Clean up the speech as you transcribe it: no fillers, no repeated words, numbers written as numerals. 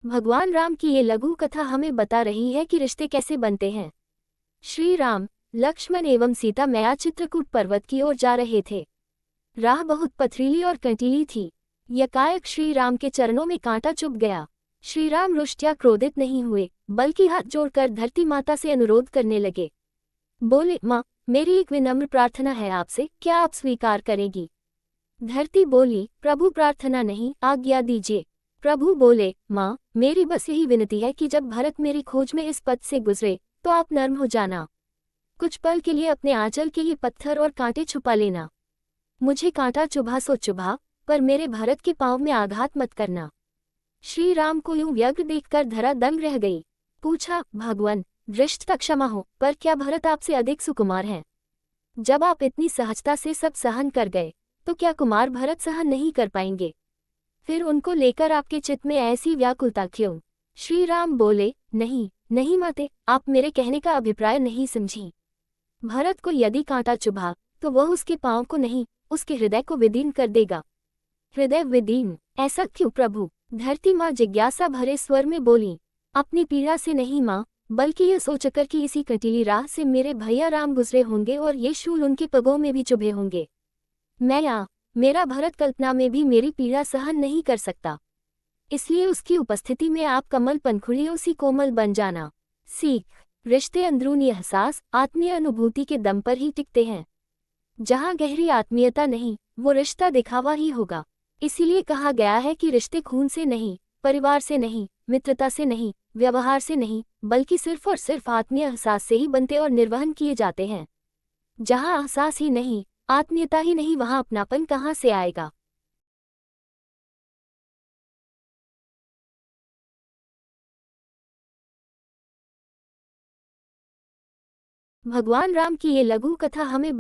भगवान राम की ये लघु कथा हमें बता रही है कि रिश्ते कैसे बनते हैं। श्री राम, लक्ष्मण एवं सीता मैया चित्रकूट पर्वत की ओर जा रहे थे। राह बहुत पथरीली और कंटीली थी। यकायक श्री राम के चरणों में कांटा चुभ गया। श्री राम रुष्ट या क्रोधित नहीं हुए, बल्कि हाथ जोड़कर धरती माता से अनुरोध करने लगे। बोले, माँ, मेरी एक विनम्र प्रार्थना है आपसे, क्या आप स्वीकार करेगी? धरती बोली, प्रभु, प्रार्थना नहीं, आज्ञा दीजिए। प्रभु बोले, माँ, मेरी बस यही विनती है कि जब भरत मेरी खोज में इस पथ से गुजरे तो आप नर्म हो जाना। कुछ पल के लिए अपने आंचल के ये पत्थर और कांटे छुपा लेना। मुझे कांटा चुभा सो चुभा, पर मेरे भरत के पांव में आघात मत करना। श्री राम को यूं व्यग्र देखकर धरा दंग रह गई। पूछा, भगवान, धृष्टता क्षमा हो, पर क्या भरत आपसे अधिक सुकुमार हैं? जब आप इतनी सहजता से सब सहन कर गए, तो क्या कुमार भरत सहन नहीं कर पाएंगे? फिर उनको लेकर आपके चित्त में ऐसी व्याकुलता क्यों? श्री राम बोले, नहीं नहीं माते, आप मेरे कहने का अभिप्राय नहीं समझी। भरत को यदि कांटा चुभा तो वह उसके पांव को नहीं, उसके हृदय को विदीर्ण कर देगा। हृदय विदीर्ण? ऐसा क्यों प्रभु? धरती माँ जिज्ञासा भरे स्वर में बोली, अपनी पीड़ा से नहीं माँ, बल्कि यह सोचकर कि इसी कटीली राह से मेरे भैया राम गुजरे होंगे और ये शूल उनके पगों में भी चुभे होंगे। मेरा भरत कल्पना में भी मेरी पीड़ा सहन नहीं कर सकता। इसलिए उसकी उपस्थिति में आप कमल पंखुड़ियों सी कोमल बन जाना। सीख, रिश्ते अंदरूनी एहसास, आत्मीय अनुभूति के दम पर ही टिकते हैं। जहाँ गहरी आत्मीयता नहीं, वो रिश्ता दिखावा ही होगा। इसीलिए कहा गया है कि रिश्ते खून से नहीं, परिवार से नहीं, मित्रता से नहीं, व्यवहार से नहीं, बल्कि सिर्फ और सिर्फ आत्मीय एहसास से ही बनते और निर्वहन किए जाते हैं। जहाँ एहसास ही नहीं, आत्मीयता ही नहीं, वहाँ अपनापन कहाँ से आएगा? भगवान राम की ये लघु कथा हमें